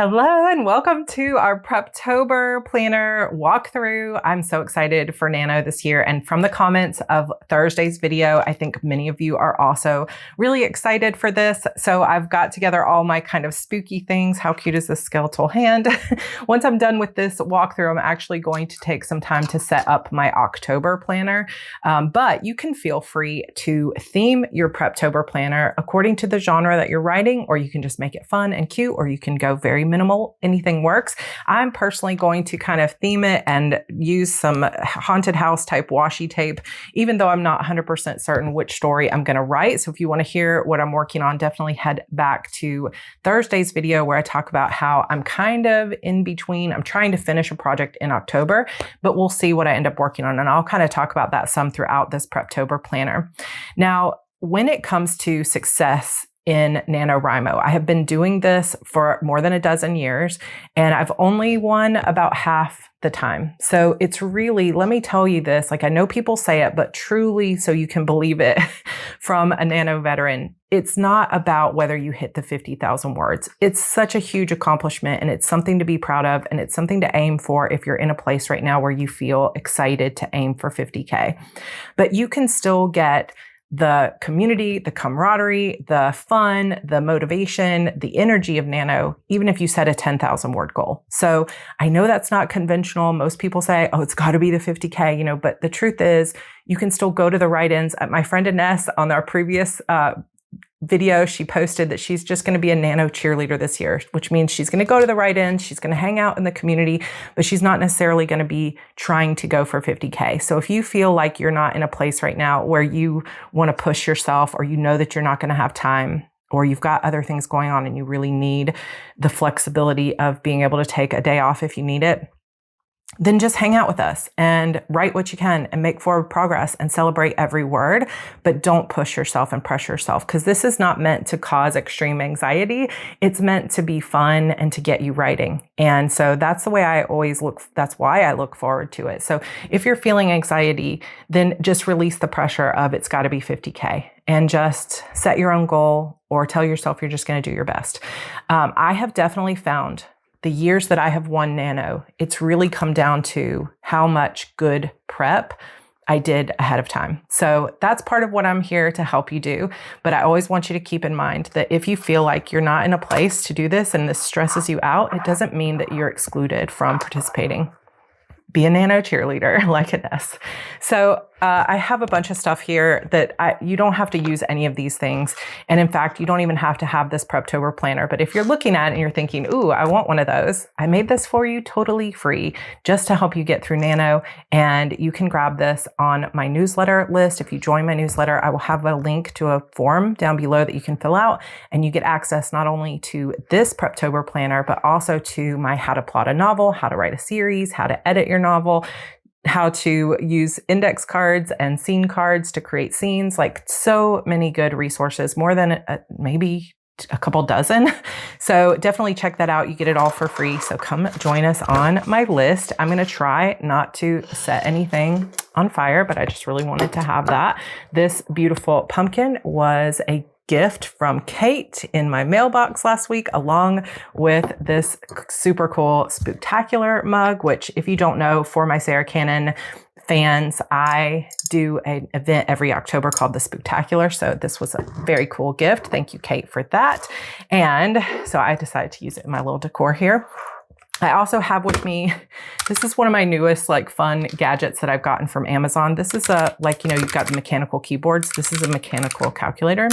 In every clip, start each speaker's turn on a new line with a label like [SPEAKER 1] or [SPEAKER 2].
[SPEAKER 1] Hello and welcome to our Preptober Planner walkthrough. I'm so excited for Nano this year, and from the comments of Thursday's video, I think many of you are also really excited for this. So I've got together all my kind of spooky things. How cute is this skeletal hand? Once I'm done with this walkthrough, I'm actually going to take some time to set up my October planner. But you can feel free to theme your Preptober planner according to the genre that you're writing, or you can just make it fun and cute, or you can go very minimal. Anything works. I'm personally going to kind of theme it and use some haunted house type washi tape, even though I'm not 100% certain which story I'm going to write. So if you want to hear what I'm working on, definitely head back to Thursday's video where I talk about how I'm kind of in between. I'm trying to finish a project in October, but we'll see what I end up working on. And I'll kind of talk about that some throughout this Preptober planner. Now, when it comes to success in NaNoWriMo, I have been doing this for more than a dozen years, and I've only won about half the time. So it's really, let me tell you this, like I know people say it, but truly so you can believe it from a Nano veteran, it's not about whether you hit the 50,000 words. It's such a huge accomplishment, and it's something to be proud of, and it's something to aim for if you're in a place right now where you feel excited to aim for 50K. But you can still get the community, the camaraderie, the fun, the motivation, the energy of Nano, even if you set a 10,000 word goal. So I know that's not conventional. Most people say, oh, it's got to be the 50K, but the truth is you can still go to the write-ins. My friend Ines on our previous video, she posted that she's just going to be a Nano cheerleader this year, which means she's going to go to the write-ins, she's going to hang out in the community, but she's not necessarily going to be trying to go for 50K. So if you feel like you're not in a place right now where you want to push yourself, or you know that you're not going to have time, or you've got other things going on and you really need the flexibility of being able to take a day off if you need it, then just hang out with us and write what you can and make forward progress and celebrate every word, but don't push yourself and pressure yourself, because this is not meant to cause extreme anxiety. It's meant to be fun and to get you writing. And so that's the way I always look. That's why I look forward to it. So if you're feeling anxiety, then just release the pressure of it's got to be 50K and just set your own goal, or tell yourself you're just going to do your best. I have definitely found the years that I have won Nano, it's really come down to how much good prep I did ahead of time. So that's part of what I'm here to help you do. But I always want you to keep in mind that if you feel like you're not in a place to do this and this stresses you out, it doesn't mean that you're excluded from participating. Be a Nano cheerleader like Ines. So I have a bunch of stuff here that you don't have to use any of these things. And in fact, you don't even have to have this Preptober planner. But if you're looking at it and you're thinking, ooh, I want one of those, I made this for you totally free just to help you get through Nano. And you can grab this on my newsletter list. If you join my newsletter, I will have a link to a form down below that you can fill out. And you get access not only to this Preptober planner, but also to my how to plot a novel, how to write a series, how to edit your novel, how to use index cards and scene cards to create scenes, like so many good resources, more than maybe a couple dozen. So definitely check that out. You get it all for free. So come join us on my list. I'm going to try not to set anything on fire, but I just really wanted to have that. This beautiful pumpkin was a gift from Kate in my mailbox last week, along with this super cool Spooktacular mug, which if you don't know, for my Sarra Cannon fans, I do an event every October called the Spooktacular. So this was a very cool gift. Thank you, Kate, for that. And so I decided to use it in my little decor here. I also have with me, this is one of my newest fun gadgets that I've gotten from Amazon. This is you've got the mechanical keyboards. This is a mechanical calculator,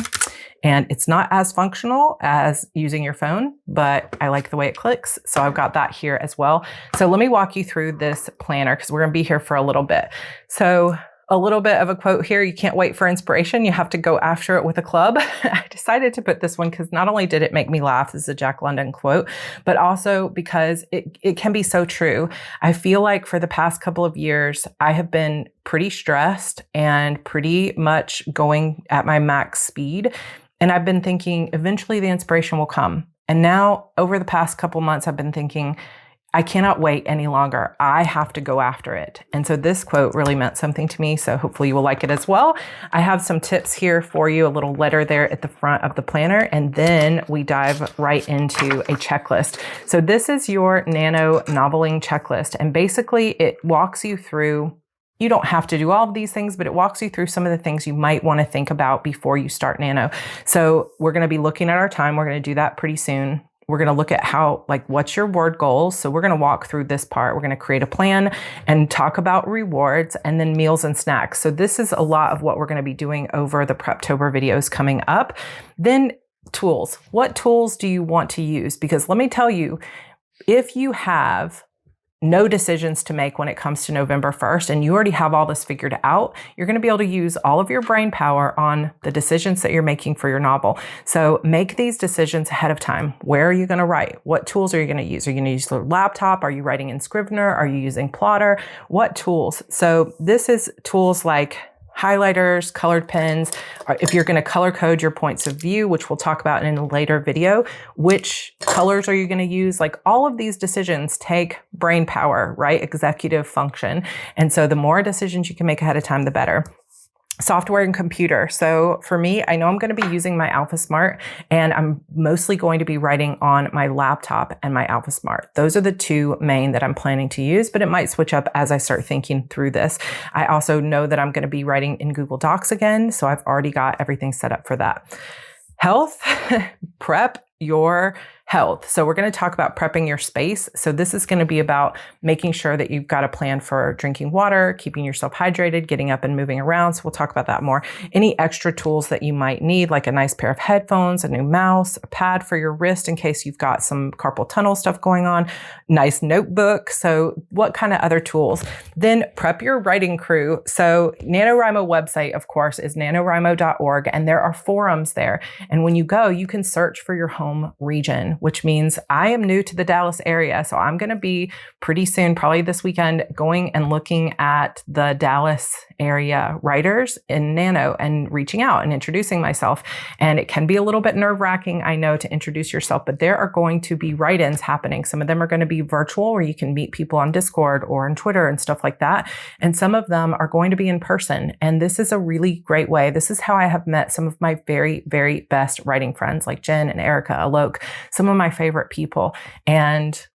[SPEAKER 1] and it's not as functional as using your phone, but I like the way it clicks. So I've got that here as well. So let me walk you through this planner because we're going to be here for a little bit. So a little bit of a quote here. You can't wait for inspiration. You have to go after it with a club. I decided to put this one because not only did it make me laugh, this is a Jack London quote, but also because it can be so true. I feel like for the past couple of years, I have been pretty stressed and pretty much going at my max speed. And I've been thinking eventually the inspiration will come. And now over the past couple months, I've been thinking, I cannot wait any longer. I have to go after it. And so this quote really meant something to me. So hopefully you will like it as well. I have some tips here for you, a little letter there at the front of the planner. And then we dive right into a checklist. So this is your Nano noveling checklist. And basically it walks you through, you don't have to do all of these things, but it walks you through some of the things you might want to think about before you start Nano. So we're going to be looking at our time. We're going to do that pretty soon. We're going to look at what's your word goals. So we're going to walk through this part. We're going to create a plan and talk about rewards and then meals and snacks. So this is a lot of what we're going to be doing over the Preptober videos coming up. Then tools. What tools do you want to use? Because let me tell you, if you have no decisions to make when it comes to November 1st, and you already have all this figured out, you're going to be able to use all of your brain power on the decisions that you're making for your novel. So make these decisions ahead of time. Where are you going to write? What tools are you going to use? Are you going to use the laptop? Are you writing in Scrivener? Are you using Plotter? What tools? So this is tools like highlighters, colored pens, or if you're going to color code your points of view, which we'll talk about in a later video, which colors are you going to use? Like all of these decisions take brain power, right? Executive function. And so the more decisions you can make ahead of time, the better. Software and computer. So for me, I know I'm going to be using my AlphaSmart, and I'm mostly going to be writing on my laptop and my AlphaSmart. Those are the two main that I'm planning to use, but it might switch up as I start thinking through this. I also know that I'm going to be writing in Google Docs again, so I've already got everything set up for that. Health, prep your health. So we're going to talk about prepping your space. So this is going to be about making sure that you've got a plan for drinking water, keeping yourself hydrated, getting up and moving around. So we'll talk about that more. Any extra tools that you might need, like a nice pair of headphones, a new mouse, a pad for your wrist in case you've got some carpal tunnel stuff going on, nice notebook. So what kind of other tools? Then prep your writing crew. So NaNoWriMo website, of course, is nanowrimo.org, and there are forums there. And when you go, you can search for your home region, which means I am new to the Dallas area. So I'm going to be pretty soon, probably this weekend, going and looking at the Dallas area writers in Nano and reaching out and introducing myself. And it can be a little bit nerve-wracking, I know, to introduce yourself, but there are going to be write-ins happening. Some of them are going to be virtual, where you can meet people on Discord or on Twitter and stuff like that. And some of them are going to be in person. And this is a really great way. This is how I have met some of my very, very best writing friends, like Jen and Erica, Alok, some of my favorite people. And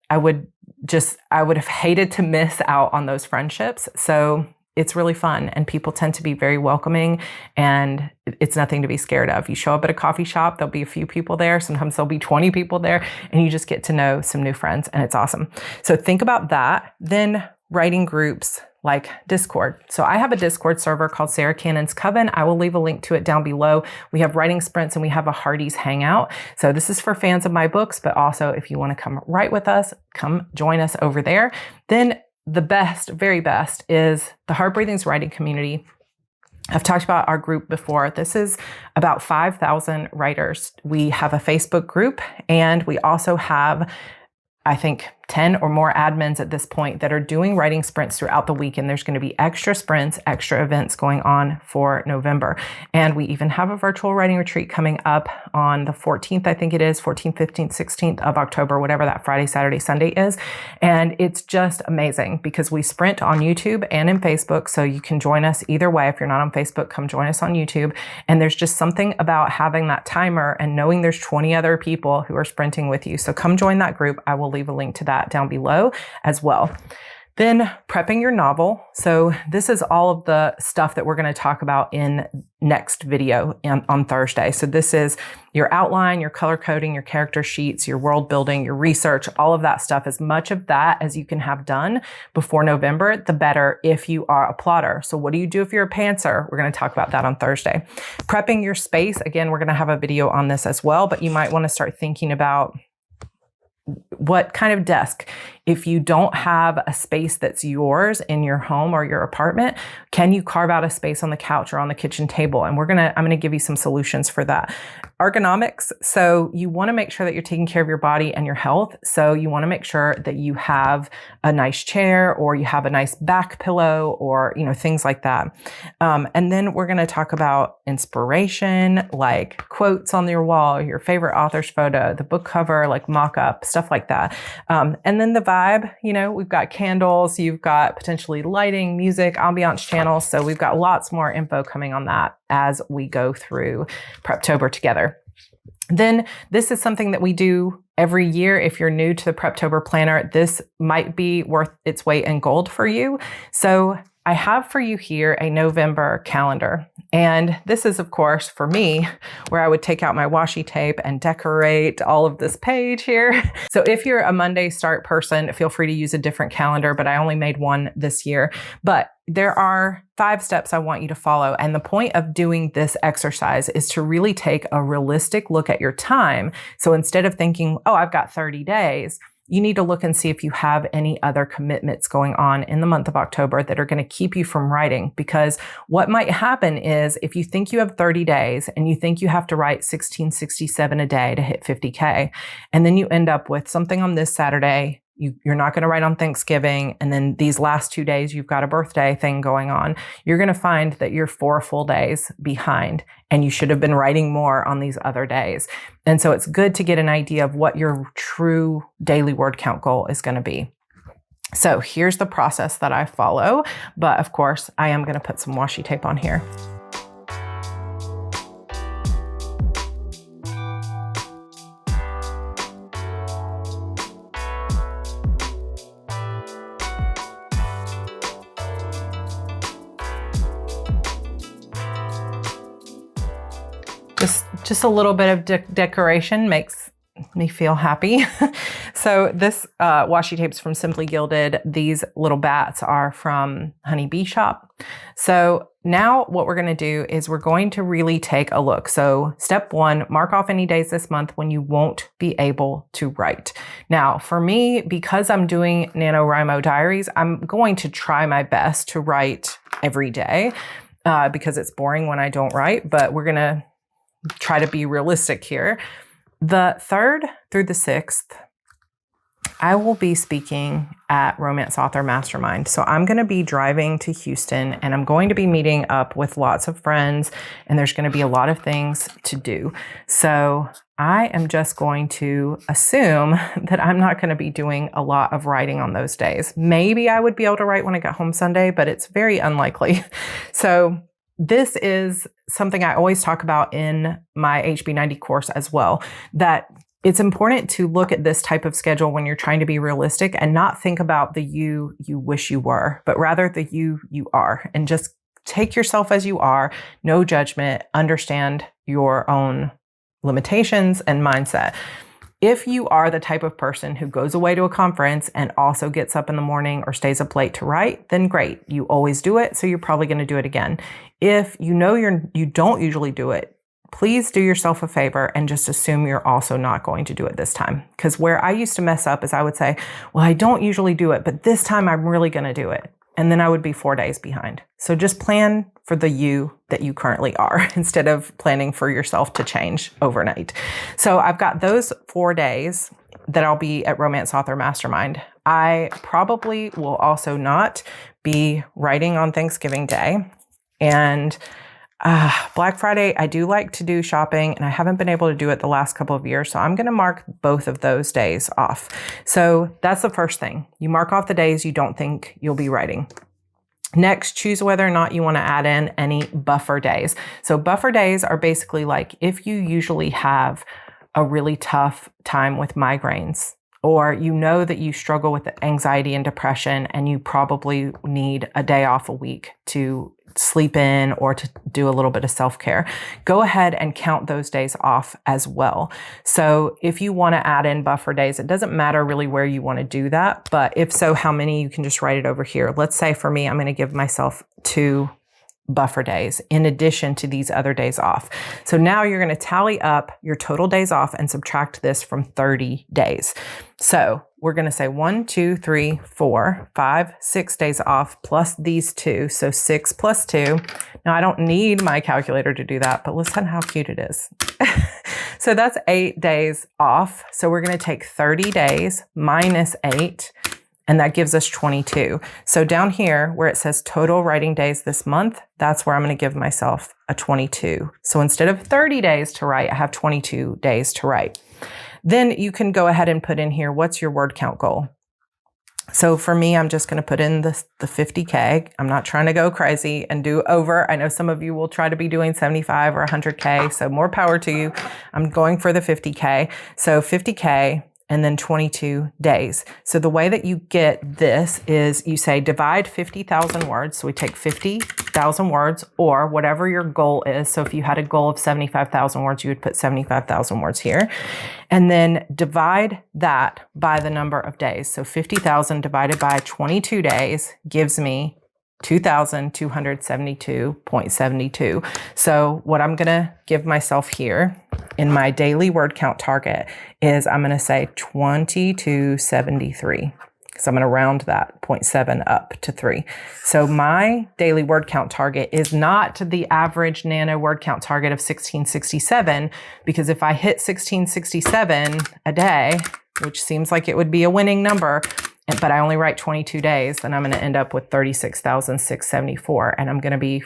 [SPEAKER 1] I would have hated to miss out on those friendships. So it's really fun, and people tend to be very welcoming, and it's nothing to be scared of. You show up at a coffee shop, there'll be a few people there. Sometimes there'll be 20 people there, and you just get to know some new friends, and it's awesome. So think about that. Then writing groups like Discord. So I have a Discord server called Sarra Cannon's Coven. I will leave a link to it down below. We have writing sprints and we have a Hardy's hangout. So this is for fans of my books, but also if you want to come write with us, come join us over there. Then the best, very best, is the Heart Breathings writing community. I've talked about our group before. This is about 5,000 writers. We have a Facebook group, and we also have, I think, 10 or more admins at this point that are doing writing sprints throughout the week. And there's going to be extra sprints, extra events going on for November. And we even have a virtual writing retreat coming up on the 14th, I think it is, 14th, 15th, 16th of October, whatever that Friday, Saturday, Sunday is. And it's just amazing because we sprint on YouTube and in Facebook. So you can join us either way. If you're not on Facebook, come join us on YouTube. And there's just something about having that timer and knowing there's 20 other people who are sprinting with you. So come join that group. I will leave a link to that down below as well. Then prepping your novel. So this is all of the stuff that we're going to talk about in next video on Thursday. So this is your outline, your color coding, your character sheets, your world building, your research, all of that stuff. As much of that as you can have done before November, the better if you are a plotter. So what do you do if you're a pantser? We're going to talk about that on Thursday. Prepping your space. Again, we're going to have a video on this as well, but you might want to start thinking about what kind of desk. If you don't have a space that's yours in your home or your apartment, can you carve out a space on the couch or on the kitchen table? And I'm going to give you some solutions for that. Ergonomics. So you want to make sure that you're taking care of your body and your health. So you want to make sure that you have a nice chair, or you have a nice back pillow, or, things like that. And then we're going to talk about inspiration, like quotes on your wall, your favorite author's photo, the book cover, like mock-up, stuff like that. And then the vibe. You know, we've got candles, you've got potentially lighting, music, ambiance channels. So we've got lots more info coming on that as we go through Preptober together. Then this is something that we do every year. If you're new to the Preptober Planner, this might be worth its weight in gold for you. So I have for you here a November calendar. And this is, of course, for me, where I would take out my washi tape and decorate all of this page here. So if you're a Monday start person, feel free to use a different calendar, but I only made one this year. But there are 5 steps I want you to follow. And the point of doing this exercise is to really take a realistic look at your time. So instead of thinking, oh, I've got 30 days, you need to look and see if you have any other commitments going on in the month of October that are going to keep you from writing. Because what might happen is if you think you have 30 days and you think you have to write 1667 a day to hit 50K, and then you end up with something on this Saturday, you're not going to write on Thanksgiving, and then these last 2 days, you've got a birthday thing going on, you're going to find that you're 4 full days behind, and you should have been writing more on these other days. And so it's good to get an idea of what your true daily word count goal is going to be. So here's the process that I follow, but of course, I am going to put some washi tape on here. Just a little bit of decoration makes me feel happy. So this washi tape's from Simply Gilded. These little bats are from Honey Bee Shop. So now what we're going to do is we're going to really take a look. So step 1, mark off any days this month when you won't be able to write. Now for me, because I'm doing NaNoWriMo diaries, I'm going to try my best to write every day because it's boring when I don't write, but we're going to try to be realistic here. The 3rd through the 6th, I will be speaking at Romance Author Mastermind. So I'm going to be driving to Houston and I'm going to be meeting up with lots of friends, and there's going to be a lot of things to do. So I am just going to assume that I'm not going to be doing a lot of writing on those days. Maybe I would be able to write when I get home Sunday, but it's very unlikely. So this is something I always talk about in my HB90 course as well, that it's important to look at this type of schedule when you're trying to be realistic and not think about the you wish you were, but rather the you are, and just take yourself as you are, no judgment, understand your own limitations and mindset. If you are the type of person who goes away to a conference and also gets up in the morning or stays up late to write, then great. You always do it, so you're probably going to do it again. If you know you don't usually do it, please do yourself a favor and just assume you're also not going to do it this time. Because where I used to mess up is I would say, well, I don't usually do it, but this time I'm really going to do it. And then I would be 4 days behind. So just plan for the you that you currently are instead of planning for yourself to change overnight. So I've got those 4 days that I'll be at Romance Author Mastermind. I probably will also not be writing on Thanksgiving Day. And Black Friday, I do like to do shopping, and I haven't been able to do it the last couple of years. So I'm going to mark both of those days off. So that's the first thing. You mark off the days you don't think you'll be writing. Next, choose whether or not you want to add in any buffer days. So buffer days are basically like if you usually have a really tough time with migraines, or you know that you struggle with anxiety and depression and you probably need a day off a week to sleep in or to do a little bit of self-care, go ahead and count those days off as well. So if you want to add in buffer days, it doesn't matter really where you want to do that, but if so, how many, you can just write it over here. Let's say for me, I'm going to give myself 2 buffer days in addition to these other days off. So now you're going to tally up your total days off and subtract this from 30 days. So we're going to say 1, 2, 3, 4, 5, 6 days off plus these 2. So 6 plus 2. Now I don't need my calculator to do that, but listen how cute it is. So that's 8 days off. So we're going to take 30 days minus 8. And that gives us 22. So down here where it says total writing days this month, that's where I'm going to give myself a 22. So instead of 30 days to write, I have 22 days to write. Then you can go ahead and put in here, what's your word count goal? So for me, I'm just going to put in the 50K. I'm not trying to go crazy and do over. I know some of you will try to be doing 75 or 100K, so more power to you. I'm going for the 50K. So 50K and then 22 days. So the way that you get this is you say divide 50,000 words. So we take 50,000 words or whatever your goal is. So if you had a goal of 75,000 words, you would put 75,000 words here. And then divide that by the number of days. So 50,000 divided by 22 days gives me 2,272.72. So what I'm going to give myself here in my daily word count target is I'm going to say 2273. So I'm going to round that 0.7 up to 3. So my daily word count target is not the average Nano word count target of 1667, because if I hit 1667 a day, which seems like it would be a winning number, but I only write 22 days, then I'm going to end up with 36,674, and I'm going to be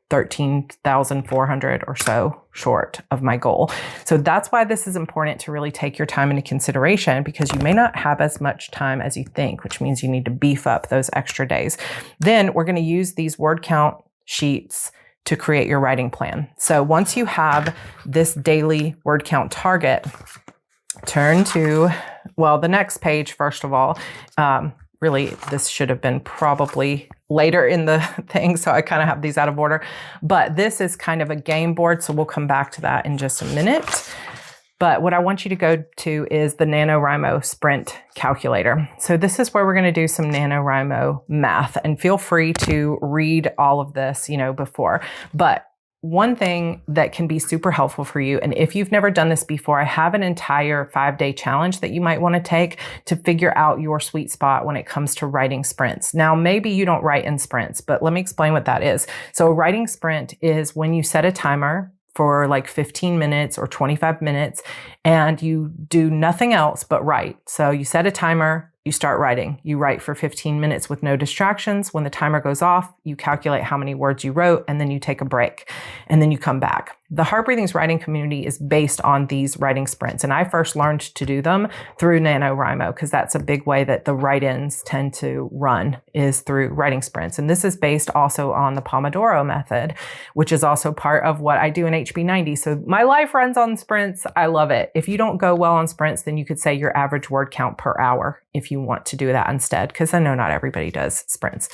[SPEAKER 1] 13,400 or so short of my goal. So that's why this is important to really take your time into consideration, because you may not have as much time as you think, which means you need to beef up those extra days. Then we're going to use these word count sheets to create your writing plan. So once you have this daily word count target, turn to, well, the next page, first of all. Really, this should have been probably later in the thing, so I kind of have these out of order. But this is kind of a game board, so we'll come back to that in just a minute. But what I want you to go to is the NaNoWriMo Sprint Calculator. So this is where we're going to do some NaNoWriMo math, and feel free to read all of this, before. But one thing that can be super helpful for you, and if you've never done this before, I have an entire 5-day challenge that you might want to take to figure out your sweet spot when it comes to writing sprints. Now, maybe you don't write in sprints, but let me explain what that is. So a writing sprint is when you set a timer for like 15 minutes or 25 minutes and you do nothing else but write. So you set a timer, you start writing. You write for 15 minutes with no distractions. When the timer goes off, you calculate how many words you wrote, and then you take a break, and then you come back. The Heart Breathing's writing community is based on these writing sprints, and I first learned to do them through NaNoWriMo, because that's a big way that the write-ins tend to run, is through writing sprints. And this is based also on the Pomodoro method, which is also part of what I do in HB90. So my life runs on sprints. I love it. If you don't go well on sprints, then you could say your average word count per hour if you want to do that instead, because I know not everybody does sprints.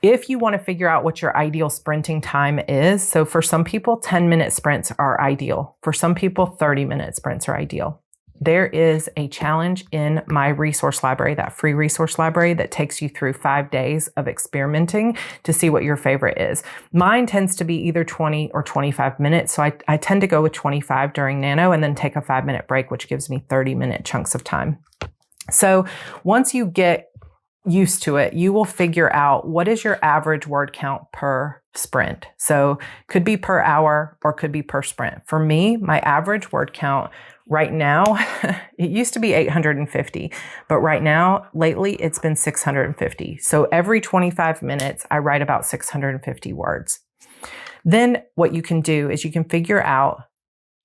[SPEAKER 1] If you want to figure out what your ideal sprinting time is, so for some people, 10-minute sprints are ideal. For some people, 30-minute sprints are ideal. There is a challenge in my resource library, that free resource library, that takes you through 5 days of experimenting to see what your favorite is. Mine tends to be either 20 or 25 minutes. So I tend to go with 25 during Nano and then take a 5-minute break, which gives me 30-minute chunks of time. So once you get used to it, you will figure out what is your average word count per sprint. So could be per hour or could be per sprint. For me, my average word count right now, it used to be 850, but right now, lately, it's been 650. So every 25 minutes, I write about 650 words. Then what you can do is you can figure out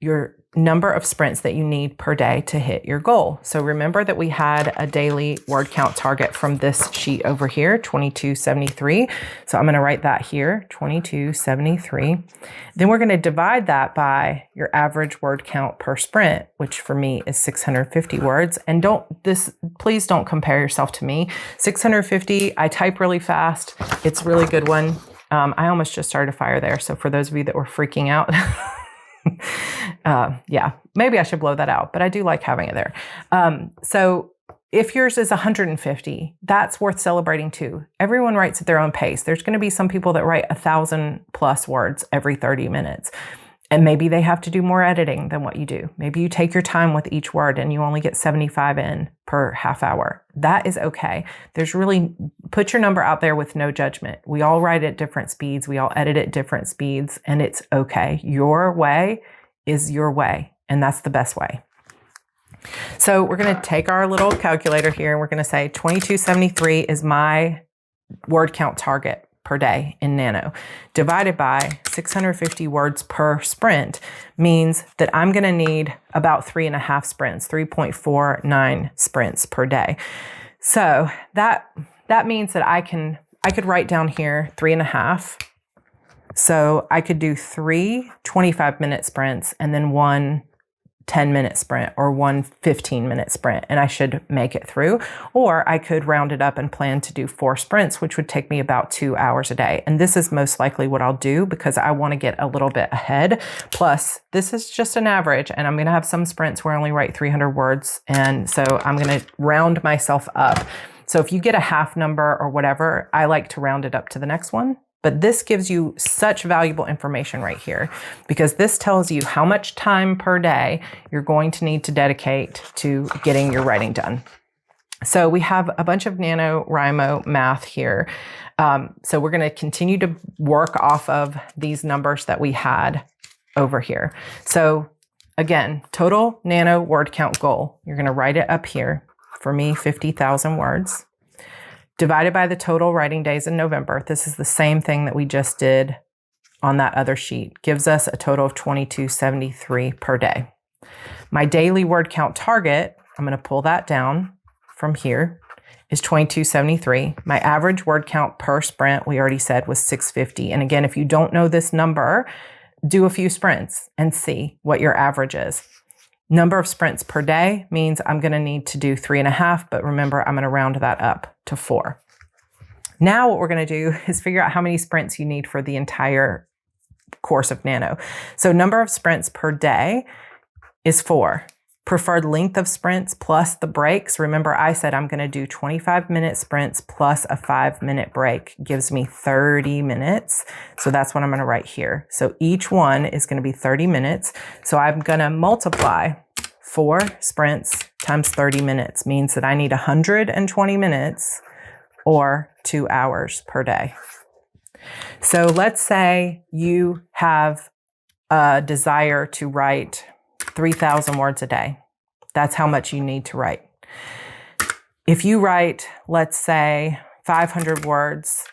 [SPEAKER 1] your number of sprints that you need per day to hit your goal. So remember that we had a daily word count target from this sheet over here, 2273. So I'm going to write that here, 2273. Then we're going to divide that by your average word count per sprint, which for me is 650 words. And please don't compare yourself to me. 650, I type really fast. It's a really good one. I almost just started a fire there. So for those of you that were freaking out, yeah, maybe I should blow that out, but I do like having it there. So if yours is 150, that's worth celebrating too. Everyone writes at their own pace. There's going to be some people that write 1,000+ words every 30 minutes. And maybe they have to do more editing than what you do. Maybe you take your time with each word and you only get 75 in per half hour. That is okay. Put your number out there with no judgment. We all write at different speeds. We all edit at different speeds, and it's okay. Your way is your way, and that's the best way. So we're going to take our little calculator here and we're going to say 2273 is my word count target per day in Nano, divided by 650 words per sprint means that I'm going to need about 3.5 sprints, 3.49 sprints per day. So that means that I could write down here 3.5. So I could do 3 25-minute sprints and then 1 10-minute sprint or 1 15-minute sprint, and I should make it through. Or I could round it up and plan to do 4 sprints, which would take me about 2 hours a day. And this is most likely what I'll do because I want to get a little bit ahead. Plus, this is just an average, and I'm going to have some sprints where I only write 300 words. And so I'm going to round myself up. So if you get a half number or whatever, I like to round it up to the next one. But this gives you such valuable information right here because this tells you how much time per day you're going to need to dedicate to getting your writing done. So we have a bunch of NaNoWriMo math here. So we're going to continue to work off of these numbers that we had over here. So again, total nano word count goal. You're going to write it up here. For me, 50,000 words. Divided by the total writing days in November. This is the same thing that we just did on that other sheet. Gives us a total of 2273 per day. My daily word count target, I'm going to pull that down from here, is 2273. My average word count per sprint, we already said, was 650. And again, if you don't know this number, do a few sprints and see what your average is. Number of sprints per day means I'm going to need to do 3.5, but remember, I'm going to round that up to 4. Now what we're going to do is figure out how many sprints you need for the entire course of Nano. So number of sprints per day is 4. Preferred length of sprints plus the breaks. Remember, I said I'm going to do 25-minute sprints plus a 5-minute break. Gives me 30 minutes. So that's what I'm going to write here. So each one is going to be 30 minutes. So I'm going to multiply 4 sprints times 30 minutes. Means that I need 120 minutes or 2 hours per day. So let's say you have a desire to write 3,000 words a day. That's how much you need to write. If you write, let's say, 500 words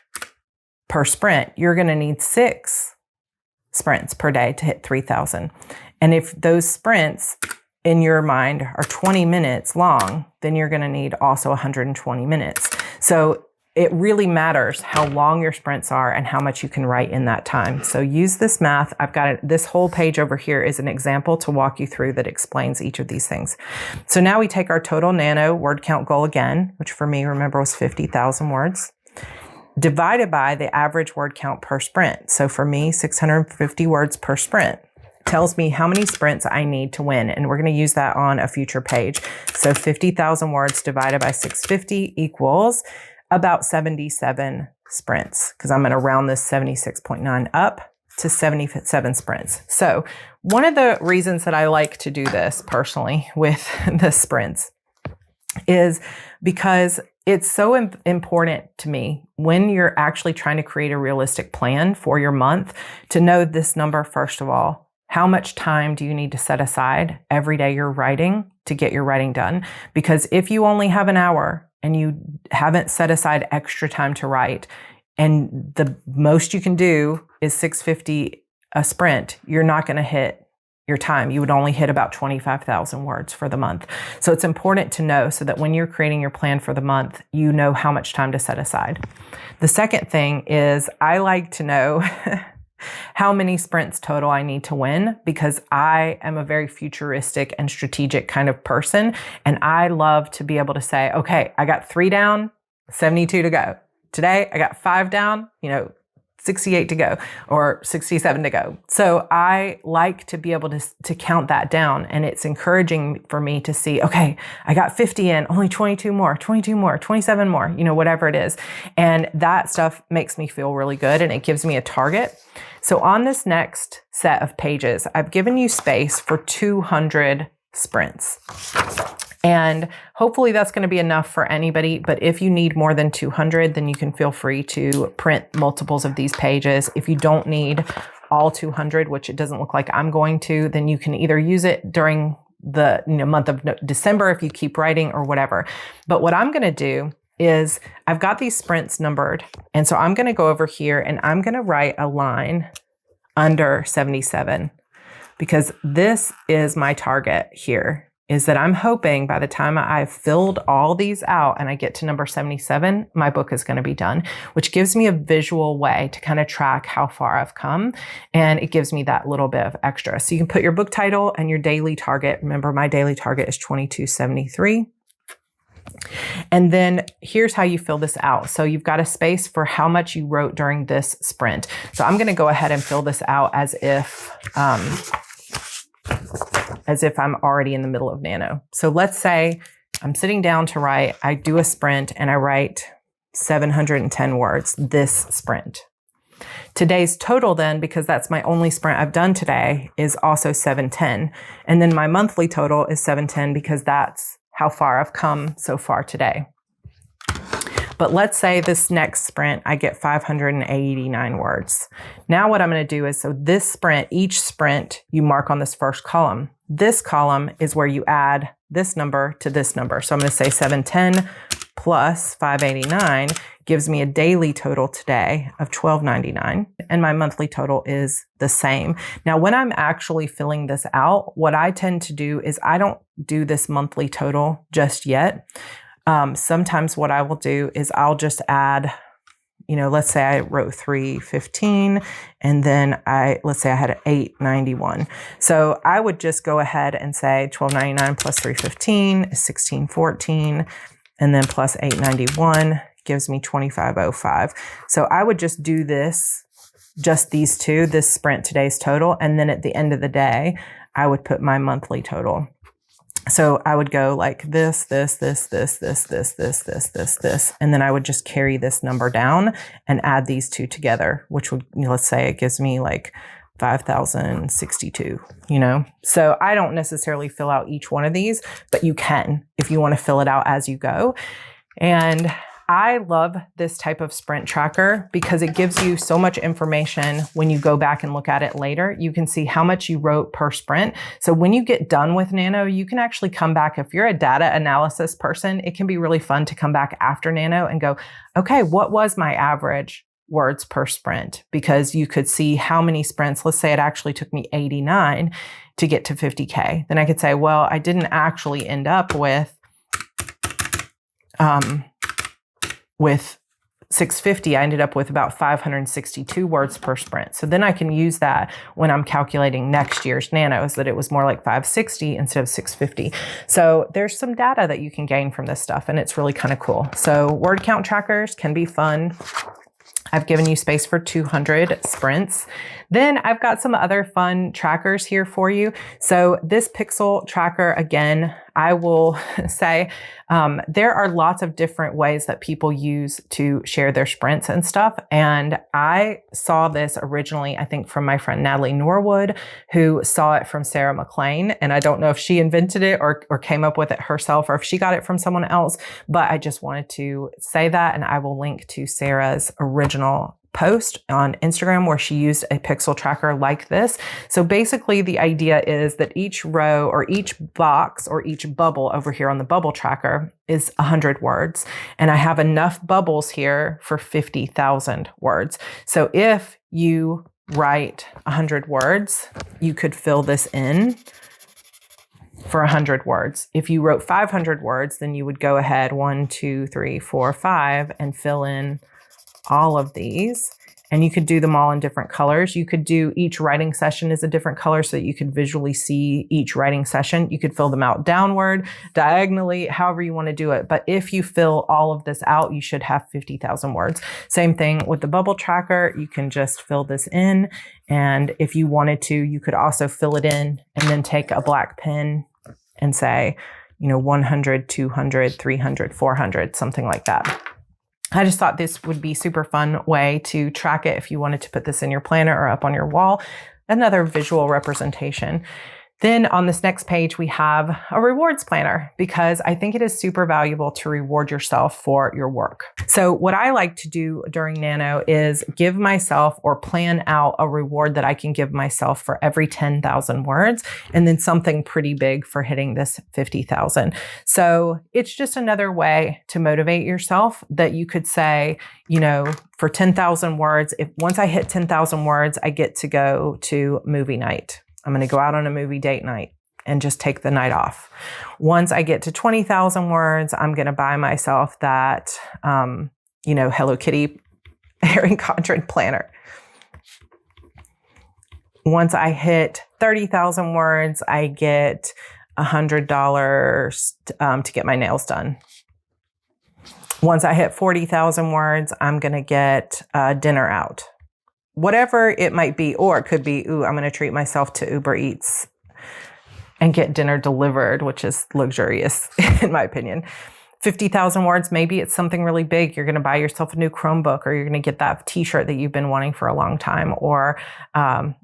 [SPEAKER 1] per sprint, you're going to need 6 sprints per day to hit 3,000. And if those sprints in your mind are 20 minutes long, then you're going to need also 120 minutes. So it really matters how long your sprints are and how much you can write in that time. So use this math. I've got it. This whole page over here is an example to walk you through that explains each of these things. So now we take our total nano word count goal again, which for me, remember, was 50,000 words, divided by the average word count per sprint. So for me, 650 words per sprint tells me how many sprints I need to win. And we're going to use that on a future page. So 50,000 words divided by 650 equals about 77 sprints, because I'm going to round this 76.9 up to 77 sprints. So one of the reasons that I like to do this personally with the sprints is because it's so important to me when you're actually trying to create a realistic plan for your month to know this number, first of all. How much time do you need to set aside every day you're writing to get your writing done? Because if you only have an hour and you haven't set aside extra time to write, and the most you can do is 650 a sprint, you're not going to hit your time. You would only hit about 25,000 words for the month. So it's important to know so that when you're creating your plan for the month, you know how much time to set aside. The second thing is I like to know how many sprints total I need to win, because I am a very futuristic and strategic kind of person. And I love to be able to say, okay, I got 3 down, 72 to go. Today, I got 5 down, 68 to go or 67 to go. So I like to be able to count that down. And it's encouraging for me to see, okay, I got 50 in, only 22 more, 27 more, whatever it is. And that stuff makes me feel really good and it gives me a target. So on this next set of pages, I've given you space for 200 sprints. And hopefully that's going to be enough for anybody. But if you need more than 200, then you can feel free to print multiples of these pages. If you don't need all 200, which it doesn't look like I'm going to, then you can either use it during the month of December if you keep writing or whatever. But what I'm going to do is I've got these sprints numbered. And so I'm going to go over here and I'm going to write a line under 77 because this is my target here. is that I'm hoping by the time I've filled all these out and I get to number 77, my book is going to be done, which gives me a visual way to kind of track how far I've come. And it gives me that little bit of extra. So you can put your book title and your daily target. Remember, my daily target is 2273. And then here's how you fill this out. So you've got a space for how much you wrote during this sprint. So I'm going to go ahead and fill this out as if I'm already in the middle of Nano. So let's say I'm sitting down to write, I do a sprint and I write 710 words this sprint. Today's total then, because that's my only sprint I've done today, is also 710. And then my monthly total is 710 because that's how far I've come so far today. But let's say this next sprint, I get 589 words. Now what I'm going to do is, so this sprint, each sprint, you mark on this first column. This column is where you add this number to this number. So I'm going to say 710 plus 589 gives me a daily total today of 1299. And my monthly total is the same. Now, when I'm actually filling this out, what I tend to do is I don't do this monthly total just yet. Sometimes what I will do is I'll just add, let's say I wrote 315 and then let's say I had 891. So I would just go ahead and say 1299 plus 315 is 1614 and then plus 891 gives me 2505. So I would just do this, just these two, this sprint, today's total. And then at the end of the day, I would put my monthly total. So I would go like this. And then I would just carry this number down and add these two together, which would, let's say it gives me like 5,062, So I don't necessarily fill out each one of these, but you can if you want to fill it out as you go. And I love this type of sprint tracker because it gives you so much information when you go back and look at it later. You can see how much you wrote per sprint. So when you get done with Nano, you can actually come back. If you're a data analysis person, it can be really fun to come back after Nano and go, okay, what was my average words per sprint? Because you could see how many sprints. Let's say it actually took me 89 to get to 50K. Then I could say, well, I didn't actually end up with 650, I ended up with about 562 words per sprint. So then I can use that when I'm calculating next year's nanos, that it was more like 560 instead of 650. So there's some data that you can gain from this stuff, and it's really kind of cool. So word count trackers can be fun. I've given you space for 200 sprints. Then I've got some other fun trackers here for you. So this pixel tracker, again, I will say there are lots of different ways that people use to share their sprints and stuff. And I saw this originally, I think, from my friend Natalie Norwood, who saw it from Sarah McLean. And I don't know if she invented it or came up with it herself or if she got it from someone else, but I just wanted to say that. And I will link to Sarah's original post on Instagram where she used a pixel tracker like this. So basically the idea is that each row or each box or each bubble over here on the bubble tracker is 100 words. And I have enough bubbles here for 50,000 words. So if you write 100 words, you could fill this in for 100 words. If you wrote 500 words, then you would go ahead 1, 2, 3, 4, 5 and fill in all of these, and you could do them all in different colors. You could do each writing session is a different color so that you could visually see each writing session. You could fill them out downward, diagonally, however you want to do it. But if you fill all of this out, you should have 50,000 words. Same thing with the bubble tracker. You can just fill this in. And if you wanted to, you could also fill it in and then take a black pen and say, 100, 200, 300, 400, something like that. I just thought this would be a super fun way to track it if you wanted to put this in your planner or up on your wall. Another visual representation. Then on this next page, we have a rewards planner because I think it is super valuable to reward yourself for your work. So what I like to do during Nano is give myself or plan out a reward that I can give myself for every 10,000 words, and then something pretty big for hitting this 50,000. So it's just another way to motivate yourself that you could say, for 10,000 words, if once I hit 10,000 words, I get to go to movie night. I'm going to go out on a movie date night. and just take the night off. Once I get to 20,000 words, I'm going to buy myself that, Hello Kitty Erin Condren planner. Once I hit 30,000 words, I get $100 to get my nails done. Once I hit 40,000 words, I'm going to get dinner out. Whatever it might be, or it could be, I'm going to treat myself to Uber Eats and get dinner delivered, which is luxurious in my opinion. 50,000 words, maybe it's something really big. You're going to buy yourself a new Chromebook, or you're going to get that t-shirt that you've been wanting for a long time. Or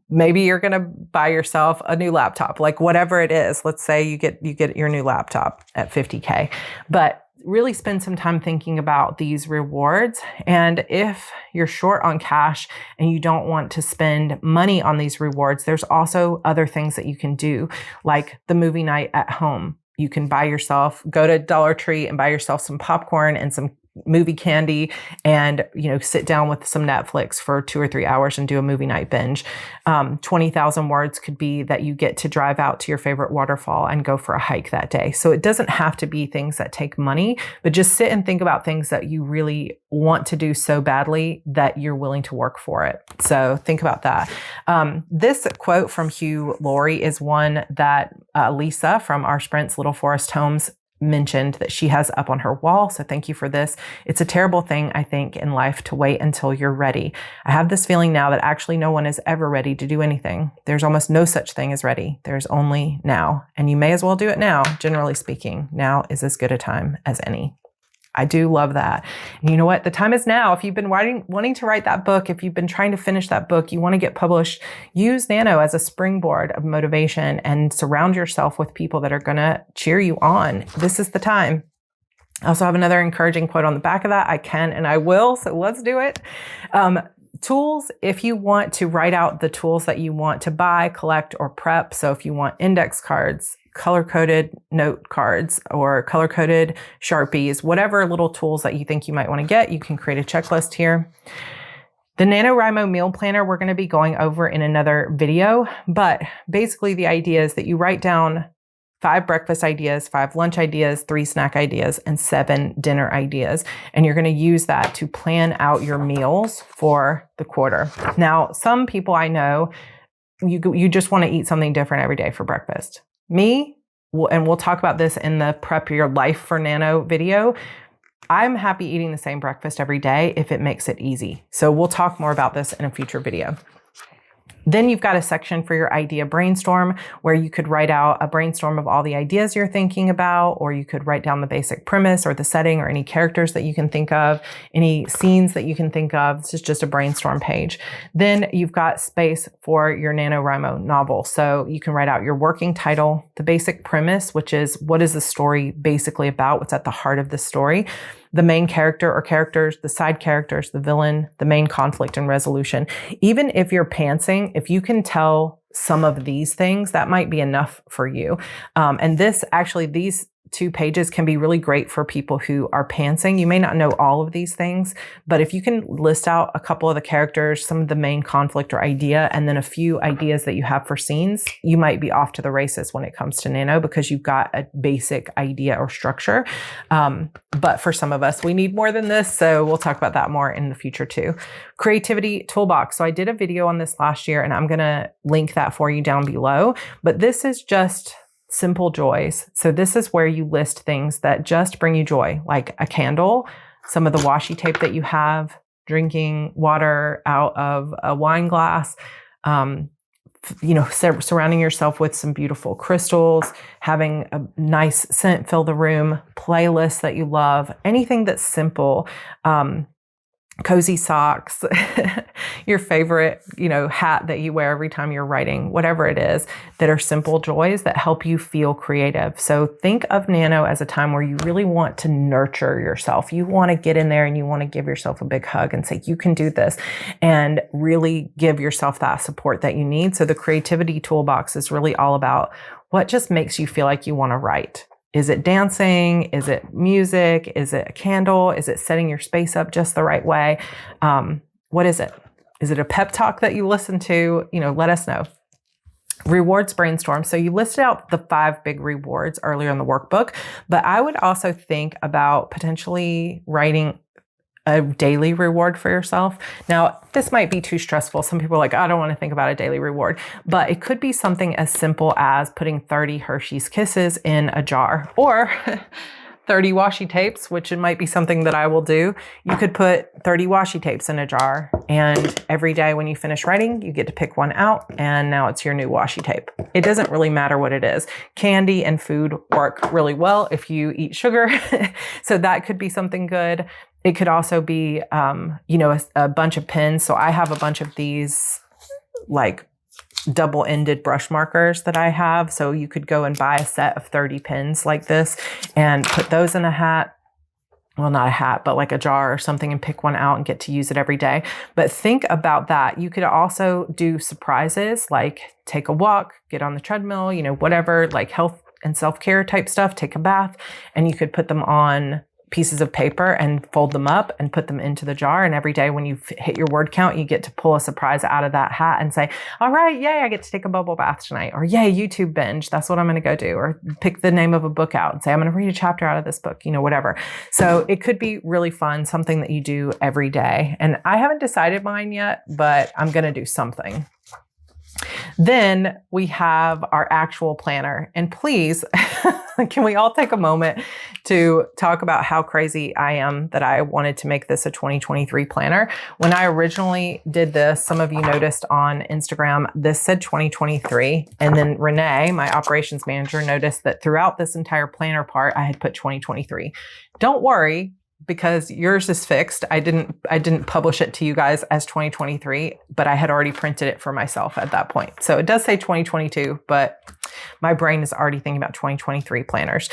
[SPEAKER 1] maybe you're going to buy yourself a new laptop, like whatever it is. Let's say you get your new laptop at 50K, but really spend some time thinking about these rewards. And if you're short on cash and you don't want to spend money on these rewards, there's also other things that you can do, like the movie night at home. You can go to Dollar Tree and buy yourself some popcorn and some movie candy and, sit down with some Netflix for 2 or 3 hours and do a movie night binge. 20,000 words could be that you get to drive out to your favorite waterfall and go for a hike that day. So it doesn't have to be things that take money, but just sit and think about things that you really want to do so badly that you're willing to work for it. So think about that. This quote from Hugh Laurie is one that Lisa from our Sprints Little Forest Homes mentioned that she has up on her wall. So thank you for this. It's a terrible thing, I think, in life to wait until you're ready. I have this feeling now that actually no one is ever ready to do anything. There's almost no such thing as ready. There's only now. And you may as well do it now. Generally speaking, now is as good a time as any. I do love that. And you know what? The time is now. If you've been wanting to write that book, if you've been trying to finish that book, you want to get published, use Nano as a springboard of motivation and surround yourself with people that are going to cheer you on. This is the time. I also have another encouraging quote on the back of that. I can and I will. So let's do it. Tools, if you want to write out the tools that you want to buy, collect, or prep. So if you want index cards, color-coded note cards, or color-coded Sharpies, whatever little tools that you think you might want to get, you can create a checklist here. The NaNoWriMo meal planner, we're going to be going over in another video, but basically the idea is that you write down 5 breakfast ideas, 5 lunch ideas, 3 snack ideas, and 7 dinner ideas. And you're going to use that to plan out your meals for the quarter. Now, some people I know, you just want to eat something different every day for breakfast. Me, and we'll talk about this in the Prep Your Life for Nano video, I'm happy eating the same breakfast every day if it makes it easy. So we'll talk more about this in a future video. Then you've got a section for your idea brainstorm where you could write out a brainstorm of all the ideas you're thinking about, or you could write down the basic premise or the setting or any characters that you can think of, any scenes that you can think of. This is just a brainstorm page. Then you've got space for your NaNoWriMo novel. So you can write out your working title, the basic premise, which is what is the story basically about, what's at the heart of the story, the main character or characters, the side characters, the villain, the main conflict and resolution. Even if you're pantsing, if you can tell some of these things, that might be enough for you. And these 2 pages can be really great for people who are pantsing. You may not know all of these things, but if you can list out a couple of the characters, some of the main conflict or idea, and then a few ideas that you have for scenes, you might be off to the races when it comes to Nano because you've got a basic idea or structure. But for some of us, we need more than this. So we'll talk about that more in the future too. Creativity toolbox. So I did a video on this last year and I'm going to link that for you down below, but this is just simple joys. So this is where you list things that just bring you joy, like a candle, some of the washi tape that you have, drinking water out of a wine glass, surrounding yourself with some beautiful crystals, having a nice scent fill the room, playlists that you love, anything that's simple, cozy socks, your favorite, hat that you wear every time you're writing, whatever it is, that are simple joys that help you feel creative. So think of Nano as a time where you really want to nurture yourself. You want to get in there and you want to give yourself a big hug and say, you can do this, and really give yourself that support that you need. So the creativity toolbox is really all about what just makes you feel like you want to write. Is it dancing? Is it music? Is it a candle? Is it setting your space up just the right way? What is it? Is it a pep talk that you listen to? Let us know. Rewards brainstorm. So you listed out the 5 big rewards earlier in the workbook, but I would also think about potentially writing a daily reward for yourself. Now, this might be too stressful. Some people are like, I don't want to think about a daily reward, but it could be something as simple as putting 30 Hershey's Kisses in a jar, or 30 washi tapes, which it might be something that I will do. You could put 30 washi tapes in a jar, and every day when you finish writing, you get to pick one out, and now it's your new washi tape. It doesn't really matter what it is. Candy and food work really well if you eat sugar. So that could be something good. It could also be, a bunch of pens. So I have a bunch of these like double-ended brush markers that I have. So you could go and buy a set of 30 pens like this and put those in a hat. Well, not a hat, but like a jar or something, and pick one out and get to use it every day. But think about that. You could also do surprises, like take a walk, get on the treadmill, whatever, like health and self-care type stuff, take a bath, and you could put them on pieces of paper and fold them up and put them into the jar. And every day when you hit your word count, you get to pull a surprise out of that hat and say, all right, yay, I get to take a bubble bath tonight. Or yay, YouTube binge. That's what I'm going to go do. Or pick the name of a book out and say, I'm going to read a chapter out of this book, whatever. So it could be really fun, something that you do every day. And I haven't decided mine yet, but I'm going to do something. Then we have our actual planner. And please, can we all take a moment to talk about how crazy I am that I wanted to make this a 2023 planner? When I originally did this, some of you noticed on Instagram, this said 2023. And then Renee, my operations manager, noticed that throughout this entire planner part, I had put 2023. Don't worry, because yours is fixed. I didn't publish it to you guys as 2023, but I had already printed it for myself at that point. So it does say 2022, but my brain is already thinking about 2023 planners.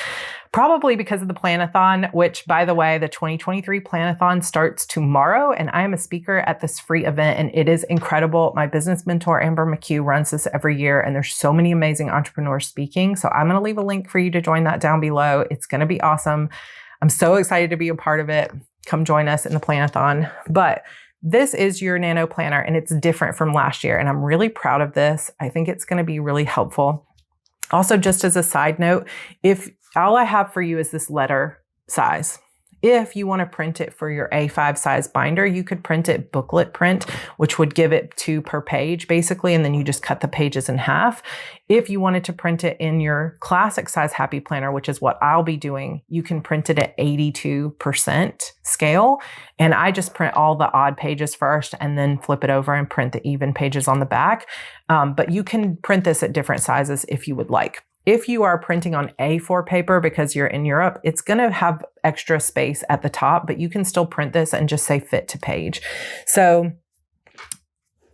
[SPEAKER 1] Probably because of the Planathon, which, by the way, the 2023 Planathon starts tomorrow, and I am a speaker at this free event, and it is incredible. My business mentor, Amber McHugh, runs this every year, and there's so many amazing entrepreneurs speaking. So I'm going to leave a link for you to join that down below. It's going to be awesome. I'm so excited to be a part of it. Come join us in the Planathon. But this is your Nano Planner, and it's different from last year, and I'm really proud of this. I think it's going to be really helpful. Also, just as a side note, if all I have for you is this letter size, if you want to print it for your A5 size binder, you could print it booklet print, which would give it 2 per page basically, and then you just cut the pages in half. If you wanted to print it in your classic size Happy Planner, which is what I'll be doing, you can print it at 82% scale. And I just print all the odd pages first and then flip it over and print the even pages on the back. But you can print this at different sizes if you would like. If you are printing on A4 paper because you're in Europe, it's going to have extra space at the top, but you can still print this and just say fit to page. So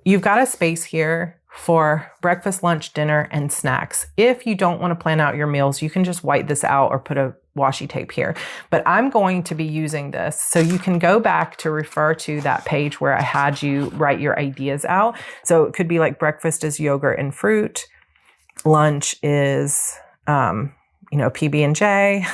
[SPEAKER 1] you've got a space here for breakfast, lunch, dinner, and snacks. If you don't want to plan out your meals, you can just white this out or put a washi tape here. But I'm going to be using this. So you can go back to refer to that page where I had you write your ideas out. So it could be like breakfast is yogurt and fruit. Lunch is, PB&J.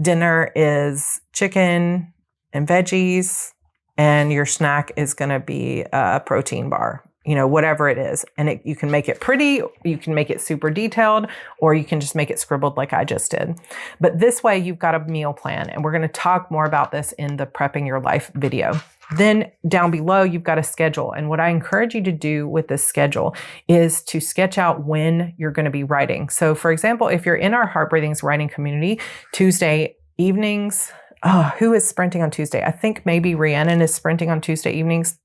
[SPEAKER 1] Dinner is chicken and veggies. And your snack is going to be a protein bar, whatever it is. And you can make it pretty, you can make it super detailed, or you can just make it scribbled like I just did. But this way you've got a meal plan. And we're going to talk more about this in the Prepping Your Life video. Then down below, you've got a schedule. And what I encourage you to do with this schedule is to sketch out when you're going to be writing. So for example, if you're in our Heart Breathings writing community, Tuesday evenings, who is sprinting on Tuesday? I think maybe Rhiannon is sprinting on Tuesday evenings,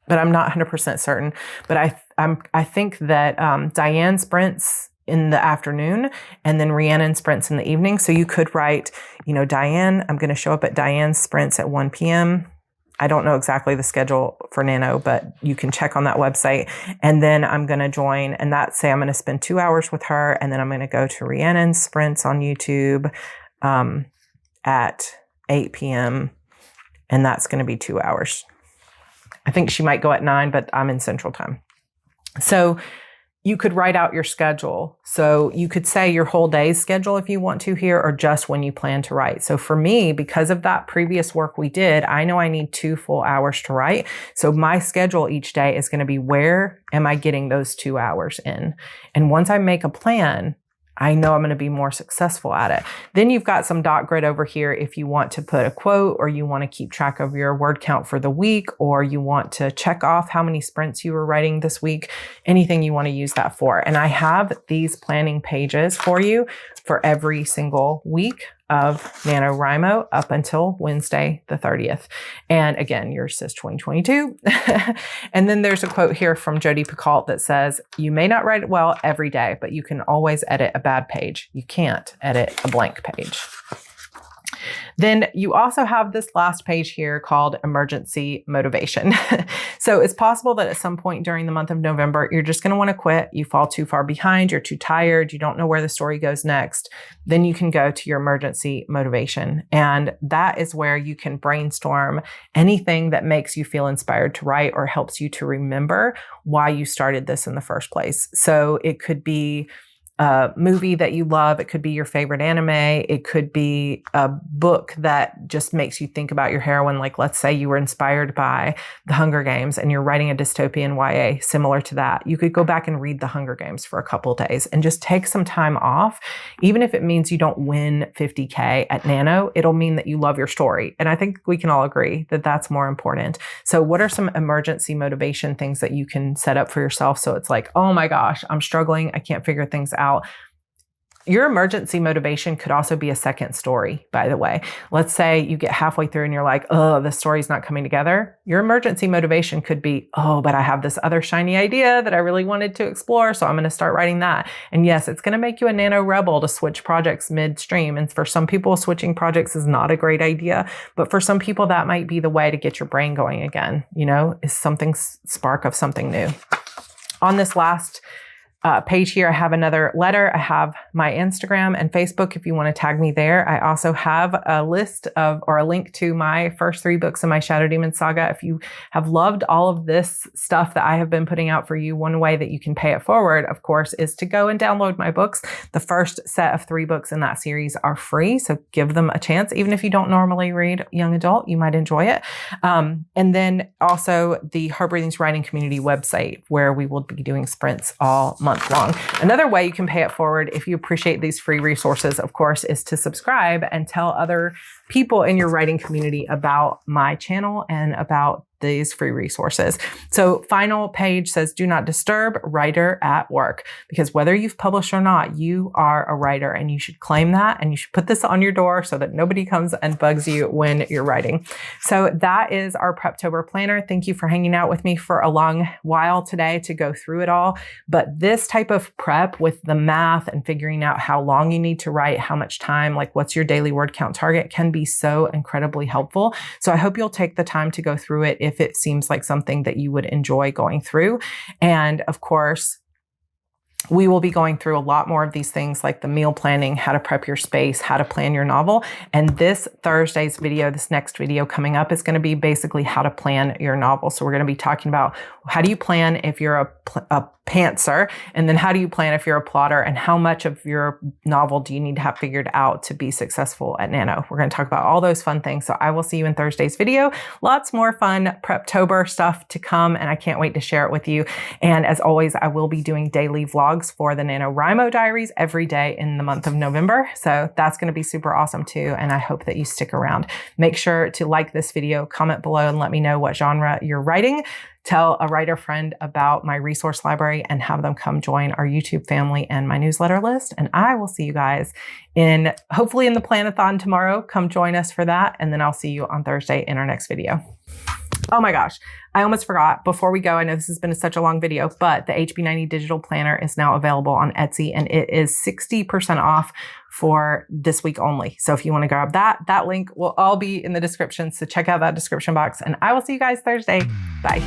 [SPEAKER 1] but I'm not 100% certain. But I think that Diane sprints in the afternoon, and then Rhiannon sprints in the evening. So you could write, Diane, I'm going to show up at Diane's sprints at 1 p.m. I don't know exactly the schedule for Nano, but you can check on that website. And then I'm going to join, and say I'm going to spend 2 hours with her. And then I'm going to go to Rhiannon's sprints on YouTube at 8 p.m. And that's going to be 2 hours. I think she might go at 9, but I'm in Central Time. So you could write out your schedule. So you could say your whole day's schedule if you want to here, or just when you plan to write. So for me, because of that previous work we did, I know I need 2 full hours to write. So my schedule each day is going to be, where am I getting those 2 hours in? And once I make a plan, I know I'm going to be more successful at it. Then you've got some dot grid over here if you want to put a quote, or you want to keep track of your word count for the week, or you want to check off how many sprints you were writing this week, anything you want to use that for. And I have these planning pages for you for every single week of NaNoWriMo up until Wednesday, the 30th. And again, yours says 2022. And then there's a quote here from Jodi Picoult that says, "You may not write it well every day, but you can always edit a bad page. You can't edit a blank page." Then you also have this last page here called emergency motivation. So it's possible that at some point during the month of November, you're just going to want to quit. You fall too far behind. You're too tired. You don't know where the story goes next. Then you can go to your emergency motivation. And that is where you can brainstorm anything that makes you feel inspired to write or helps you to remember why you started this in the first place. So it could be a movie that you love. It could be your favorite anime. It could be a book that just makes you think about your heroine. Like, let's say you were inspired by The Hunger Games and you're writing a dystopian YA similar to that. You could go back and read The Hunger Games for a couple of days and just take some time off. Even if it means you don't win 50K at Nano, it'll mean that you love your story. And I think we can all agree that that's more important. So what are some emergency motivation things that you can set up for yourself? So it's like, oh my gosh, I'm struggling. I can't figure things out. Your emergency motivation could also be a second story, by the way. Let's say you get halfway through and you're like, oh, the story's not coming together. Your emergency motivation could be, oh, but I have this other shiny idea that I really wanted to explore, so I'm going to start writing that. And yes, it's going to make you a nano rebel to switch projects midstream. And for some people, switching projects is not a great idea. But for some people, that might be the way to get your brain going again, is something, spark of something new. On this last page here, I have another letter. I have my Instagram and Facebook if you want to tag me there. I also have a list of, or a link to my first 3 books in my Shadow Demon saga. If you have loved all of this stuff that I have been putting out for you, one way that you can pay it forward, of course, is to go and download my books. The first set of 3 books in that series are free, so give them a chance. Even if you don't normally read young adult, you might enjoy it. And then also the Heart Breathing's Writing Community website, where we will be doing sprints all month long. Another way you can pay it forward, if you appreciate these free resources, of course, is to subscribe and tell other people in your writing community about my channel and about these free resources. So final page says, do not disturb writer at work, because whether you've published or not, you are a writer and you should claim that, and you should put this on your door so that nobody comes and bugs you when you're writing. So that is our Preptober planner. Thank you for hanging out with me for a long while today to go through it all. But this type of prep with the math and figuring out how long you need to write, how much time, like what's your daily word count target, can be so incredibly helpful. So I hope you'll take the time to go through it if it seems like something that you would enjoy going through. And of course, we will be going through a lot more of these things like the meal planning, how to prep your space, how to plan your novel. And this Thursday's video, this next video coming up, is going to be basically how to plan your novel. So we're going to be talking about how do you plan if you're a pantser, and then how do you plan if you're a plotter, and how much of your novel do you need to have figured out to be successful at Nano. We're going to talk about all those fun things. So I will see you in Thursday's video. Lots more fun Preptober stuff to come, and I can't wait to share it with you. And as always, I will be doing daily vlogs for the NaNoWriMo diaries every day in the month of November. So that's going to be super awesome too. And I hope that you stick around. Make sure to like this video, comment below, and let me know what genre you're writing. Tell a writer friend about my resource library and have them come join our YouTube family and my newsletter list. And I will see you guys hopefully in the Planathon tomorrow. Come join us for that. And then I'll see you on Thursday in our next video. Oh my gosh, I almost forgot before we go. I know this has been such a long video, but the HB90 digital planner is now available on Etsy, and it is 60% off for this week only. So if you want to grab that link will all be in the description. So check out that description box, and I will see you guys Thursday. Bye.